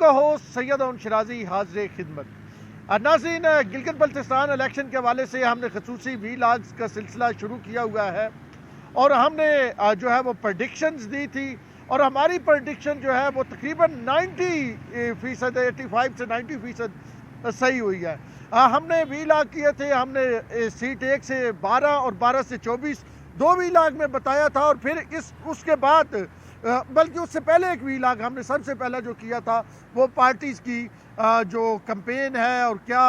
کا ہوسٹ سید اون شرازی حاضر خدمت. ناظرین، گلگت بلتستان الیکشن کے حوالے سے ہم نے خصوصی ویلاگز کا سلسلہ شروع کیا ہوا ہے اور ہم نے جو ہے وہ پریڈکشنز دی تھی اور ہماری پریڈکشن جو ہے وہ تقریباً 90% 85 سے 90% صحیح ہوئی ہے. ہم نے ویلاگ کیے تھے، ہم نے سیٹ 1 سے 12 اور 12 سے 24 دو ویلاگ میں بتایا تھا، اور پھر اس کے بعد بلکہ اس سے پہلے ایک ویلاگ ہم نے سب سے پہلا جو کیا تھا وہ پارٹیز کی جو کمپین ہے اور کیا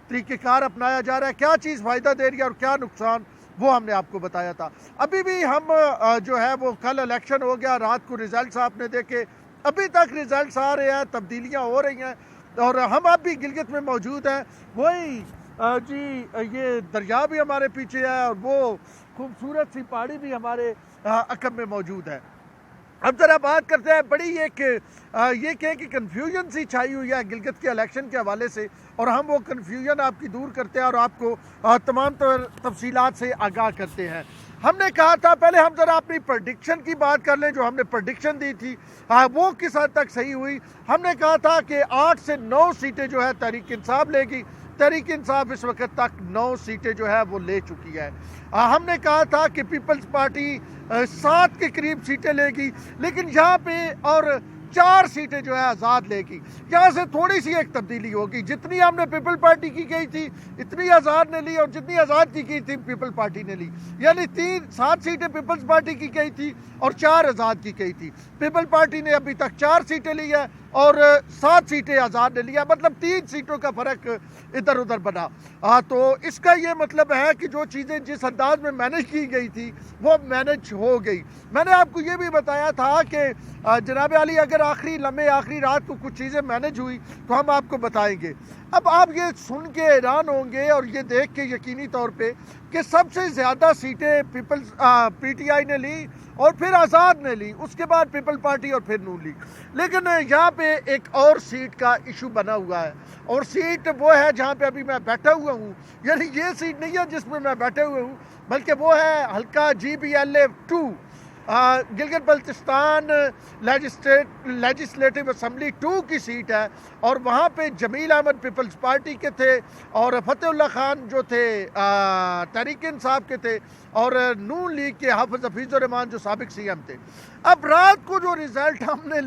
طریقہ کار اپنایا جا رہا ہے، کیا چیز فائدہ دے رہی ہے اور کیا نقصان، وہ ہم نے آپ کو بتایا تھا. ابھی بھی ہم جو ہے وہ کل الیکشن ہو گیا، رات کو ریزلٹس آپ نے دیکھے، ابھی تک ریزلٹس آ رہے ہیں، تبدیلیاں ہو رہی ہیں اور ہم اب بھی گلگت میں موجود ہیں. وہی جی یہ دریا بھی ہمارے پیچھے ہے اور وہ خوبصورت سی پہاڑی بھی ہمارے عقب میں موجود ہے. اب ذرا بات کرتے ہیں، بڑی ایک یہ کہیں کہ کنفیوژن سی چھائی ہوئی ہے گلگت کے الیکشن کے حوالے سے، اور ہم وہ کنفیوژن آپ کی دور کرتے ہیں اور آپ کو تمام تفصیلات سے آگاہ کرتے ہیں. ہم نے کہا تھا پہلے ہم ذرا اپنی پریڈکشن کی بات کر لیں، جو ہم نے پریڈکشن دی تھی وہ کس حد تک صحیح ہوئی. ہم نے کہا تھا کہ 8 سے 9 سیٹیں جو ہے تحریک انصاف لے گی. تحریک انصاف اس وقت تک 9 سیٹیں جو ہے وہ لے چکی ہے. ہم نے کہا تھا کہ پیپلز پارٹی 7 کے قریب سیٹیں لے گی، لیکن یہاں پہ اور 4 سیٹیں جو ہے آزاد لے گی. یہاں سے تھوڑی سی ایک تبدیلی ہوگی، جتنی ہم نے پیپل پارٹی کی گئی تھی اتنی آزاد نے لی، اور جتنی آزاد کی گئی تھی پیپل پارٹی نے لی. یعنی 7 سیٹیں پیپلز پارٹی کی گئی تھی اور 4 آزاد کی گئی تھی. پیپل پارٹی نے ابھی تک 4 سیٹیں لی ہے اور 7 سیٹیں آزاد نے لیا، مطلب 3 سیٹوں کا فرق ادھر ادھر بنا. تو اس کا یہ مطلب ہے کہ جو چیزیں جس انداز میں مینج کی گئی تھی وہ مینج ہو گئی. میں نے آپ کو یہ بھی بتایا تھا کہ جناب علی اگر آخری لمحے آخری رات کو کچھ چیزیں مینج ہوئی تو ہم آپ کو بتائیں گے. اب آپ یہ سن کے حیران ہوں گے اور یہ دیکھ کے یقینی طور پہ کہ سب سے زیادہ سیٹیں پی ٹی آئی نے لی اور پھر آزاد نے لی، اس کے بعد پیپل پارٹی اور پھر نون لیگ. لیکن یہاں پہ ایک اور سیٹ کا ایشو بنا ہوا ہے، اور سیٹ وہ ہے جہاں پہ ابھی میں بیٹھا ہوا ہوں. یعنی یہ سیٹ نہیں ہے جس میں میں بیٹھے ہوئے ہوں، بلکہ وہ ہے حلقہ GBLA 2، Gilgit Baltistan legislative assembly 2 کی سیٹ ہے. اور وہاں پہ جمیل احمد پیپلز پارٹی کے تھے اور فتح اللہ خان جو تھے تحریک انصاف کے تھے، اور نون لیگ کے حافظ حفیظ الرحمان جو سابق CM تھے. اب رات کو جو ریزلٹ ہم نے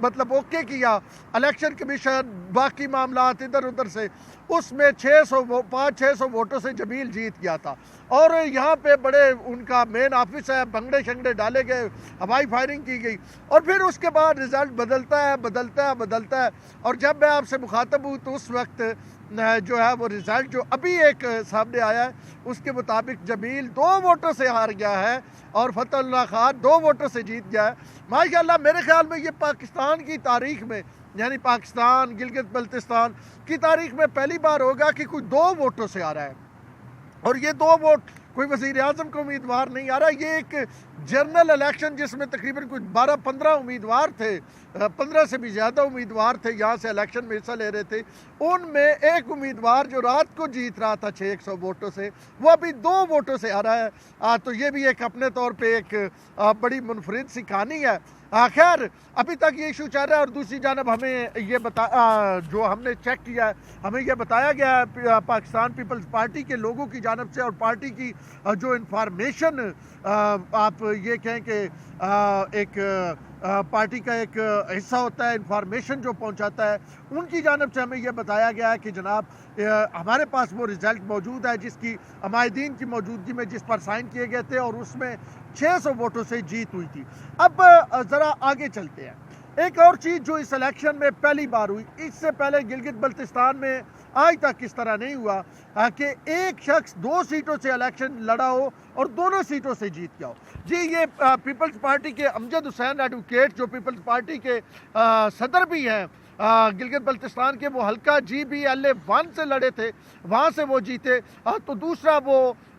مطلب اوکے کیا، الیکشن کمیشن باقی معاملات ادھر ادھر سے، اس میں 500-600 ووٹوں سے جمیل جیت گیا تھا. اور یہاں پہ بڑے ان کا مین آفس ہے، بنگڑے شنگڑے ڈالے گئے، ہوائی فائرنگ کی گئی، اور پھر اس کے بعد رزلٹ بدلتا ہے. اور جب میں آپ سے مخاطب ہوں تو اس وقت جو ہے وہ رزلٹ جو ابھی ایک سامنے آیا ہے اس کے مطابق جمیل 2 ووٹوں سے ہار گیا ہے اور فتح اللہ خان 2 ووٹوں سے جیت گیا ہے. ماشاءاللہ میرے خیال میں یہ پاکستان کی تاریخ میں، یعنی پاکستان گلگت بلتستان کی تاریخ میں پہلی بار ہوگا کہ کوئی 2 ووٹوں سے آ رہا ہے. اور یہ 2 ووٹ کوئی وزیر اعظم کا امیدوار نہیں آ رہا، یہ ایک جنرل الیکشن جس میں تقریباً کچھ 12-15 امیدوار تھے، 15 سے بھی زیادہ امیدوار تھے یہاں سے الیکشن میں حصہ لے رہے تھے. ان میں ایک امیدوار جو رات کو جیت رہا تھا 600 ووٹوں سے، وہ ابھی 2 ووٹوں سے آ رہا ہے. تو یہ بھی ایک اپنے طور پہ ایک بڑی منفرد سی کہانی ہے. خیر ابھی تک یہ ایشو چل رہا ہے. اور دوسری جانب ہمیں یہ جو ہم نے چیک کیا ہے، ہمیں یہ بتایا گیا ہے پاکستان پیپلز پارٹی کے لوگوں کی جانب سے، اور پارٹی کی جو انفارمیشن آپ یہ کہیں کہ ایک پارٹی کا ایک حصہ ہوتا ہے انفارمیشن جو پہنچاتا ہے، ان کی جانب سے ہمیں یہ بتایا گیا ہے کہ جناب ہمارے پاس وہ رزلٹ موجود ہے جس کی عمائدین کی موجودگی میں جس پر سائن کیے گئے تھے، اور اس میں 600 ووٹوں سے جیت ہوئی تھی. اب ذرا آگے چلتے ہیں. ایک اور چیز جو اس الیکشن میں پہلی بار ہوئی، اس سے پہلے گلگت بلتستان میں آج تک اس طرح نہیں ہوا کہ ایک شخص 2 سیٹوں سے الیکشن لڑا ہو اور دونوں سیٹوں سے جیت گیا ہو. جی یہ پیپلز پارٹی کے امجد حسین ایڈوکیٹ جو پیپلز پارٹی کے صدر بھی ہیں گلگت بلتستان کے، وہ حلقہ GBLA 1 سے لڑے تھے، وہاں سے وہ جیتے. تو دوسرا وہ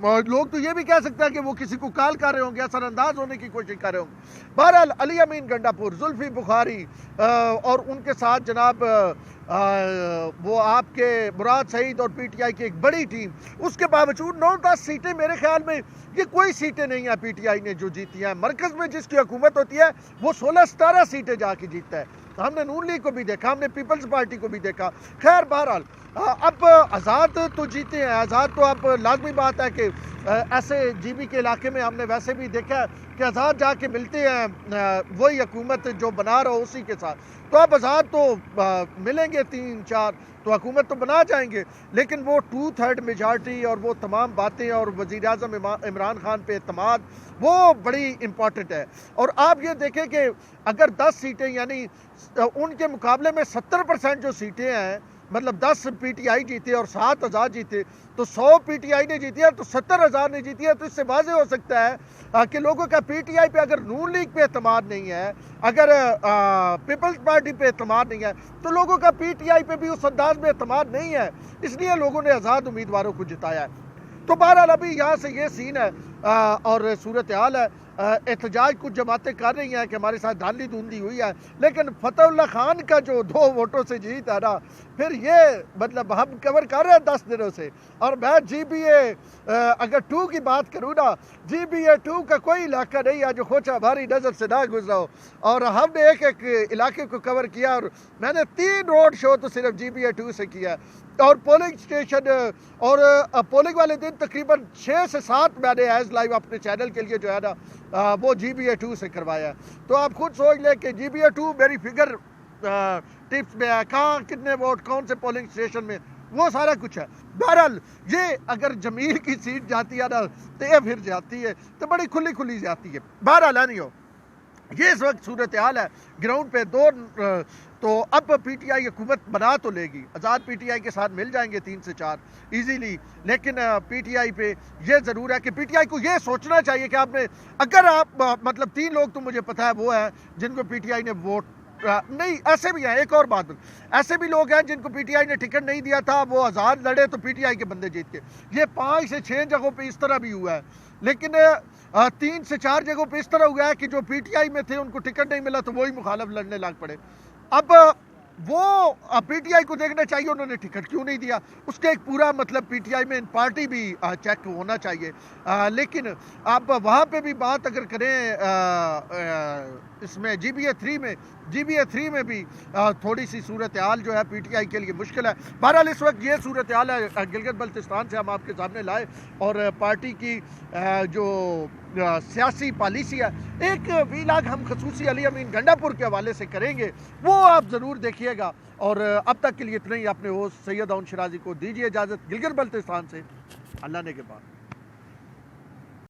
لوگ تو یہ بھی کہہ سکتے ہیں کہ وہ کسی کو کال کر رہے ہوں گے، اثر انداز ہونے کی کوشش کر رہے ہوں گے۔ بہرحال علی امین گنڈا پور، زلفی بخاری اور ان کے ساتھ جناب وہ آپ کے مراد سعید اور پی ٹی آئی کی ایک بڑی ٹیم، اس کے باوجود 9-10 سیٹیں میرے خیال میں یہ کوئی سیٹیں نہیں ہیں پی ٹی آئی نے جو جیتی ہیں۔ مرکز میں جس کی حکومت ہوتی ہے وہ 16-17 سیٹیں جا کے جیتتا ہے۔ ہم نے نون لیگ کو بھی دیکھا، ہم نے پیپلز پارٹی کو بھی دیکھا۔ خیر بہرحال اب آزاد تو جیتے ہیں، آزاد تو اب لازمی بات ہے کہ ایسے جی بی کے علاقے میں ہم نے ویسے بھی دیکھا کہ آزاد جا کے ملتے ہیں وہی حکومت جو بنا رہا ہو اسی کے ساتھ، تو اب آزاد تو ملیں گے 3-4 تو حکومت تو بنا جائیں گے، لیکن وہ 2/3 میجارٹی اور وہ تمام باتیں اور وزیر اعظم عمران خان پہ اعتماد وہ بڑی امپورٹنٹ ہے۔ اور آپ یہ دیکھیں کہ اگر 10 سیٹیں یعنی ان کے مقابلے میں 70% جو سیٹیں ہیں، مطلب 10 پی ٹی آئی جیتے اور 7 آزاد جیتے، تو 100 پی ٹی آئی نے جیتی ہے تو 70 آزاد نے جیتی ہے۔ تو اس سے واضح ہو سکتا ہے کہ لوگوں کا پی ٹی آئی پہ اگر نون لیگ پہ اعتماد نہیں ہے، اگر پیپلز پارٹی پہ اعتماد نہیں ہے، تو لوگوں کا پی ٹی آئی پہ بھی اس انداز میں اعتماد نہیں ہے، اس لیے لوگوں نے آزاد امیدواروں کو جتایا ہے۔ تو بہرحال ابھی یہاں سے یہ سین ہے اور صورتحال ہے۔ احتجاج کچھ جماعتیں کر رہی ہیں کہ ہمارے ساتھ دھاندلی دھوندلی ہوئی ہے، لیکن فتح اللہ خان کا جو 2 ووٹوں سے جیت ہے نا، پھر یہ مطلب ہم کور کر رہے ہیں 10 دنوں سے، اور میں جی بی اے اگر 2 کی بات کروں نا، جی بی اے 2 کا کوئی علاقہ نہیں ہے جو خوچہ ہماری نظر سے نہ گزرا ہو، اور ہم نے ایک علاقے کو کور کیا، اور میں نے 3 روڈ شو تو صرف جی بی اے 2 سے کیا، اور پولنگ سٹیشن اور پولنگ والے دن تقریباً 6 سے 7 میں نے ایز لائیو اپنے چینل کے لیے جو ہے نا وہ جی بی اے 2 سے کروایا ہے۔ تو آپ خود سوچ لیں کہ جی بی اے 2 میری فگر ٹپس میں ہے، کہاں کتنے ووٹ کون سے پولنگ سٹیشن میں، وہ سارا کچھ ہے۔ بہرحال یہ اگر جمیل کی سیٹ جاتی ہے نا تو یہ پھر جاتی ہے تو بڑی کھلی جاتی ہے۔ بہرحال نہیں ہو، یہ اس وقت صورتحال ہے گراؤنڈ پہ۔ تو اب پی ٹی آئی حکومت بنا تو لے گی، آزاد پی ٹی آئی کے ساتھ مل جائیں گے 3 سے 4 ایزیلی، لیکن پی ٹی آئی پہ یہ ضرور ہے کہ پی ٹی آئی کو یہ سوچنا چاہیے کہ آپ نے اگر آپ مطلب 3 لوگ تو مجھے پتا ہے وہ ہیں جن کو پی ٹی آئی نے ووٹ نہیں، ایسے بھی ہیں، ایک اور بات، ایسے بھی لوگ ہیں جن کو پی ٹی آئی نے ٹکٹ نہیں دیا تھا، وہ آزاد لڑے تو پی ٹی آئی کے بندے جیت کے۔ یہ 5 سے 6 جگہوں پہ اس طرح بھی ہوا ہے، لیکن 3 سے 4 جگہوں پہ اس طرح ہوا ہے کہ جو پی ٹی آئی میں تھے ان کو ٹکٹ نہیں ملا تو وہی مخالف لڑنے لگ پڑے۔ اب وہ پی ٹی آئی کو دیکھنا چاہیے انہوں نے ٹکٹ کیوں نہیں دیا، اس کا ایک پورا مطلب پی ٹی آئی میں پارٹی بھی چیک ہونا چاہیے۔ لیکن اب وہاں پہ بھی بات اگر کریں اس میں جی بی اے 3 میں بھی تھوڑی سی صورتحال جو ہے پی ٹی آئی کے لیے مشکل ہے۔ بہرحال اس وقت یہ صورتحال ہے گلگت بلتستان سے ہم آپ کے سامنے لائے، اور پارٹی کی جو سیاسی پالیسی ہے ایک ویلاگ ہم خصوصی علی امین گنڈا پور کے حوالے سے کریں گے، وہ آپ ضرور دیکھیے گا۔ اور اب تک کے لیے اتنا ہی، اپنے ہوسٹ سید اون شرازی کو دیجیے اجازت۔ گلگت بلتستان سے اللہ نے کے بعد۔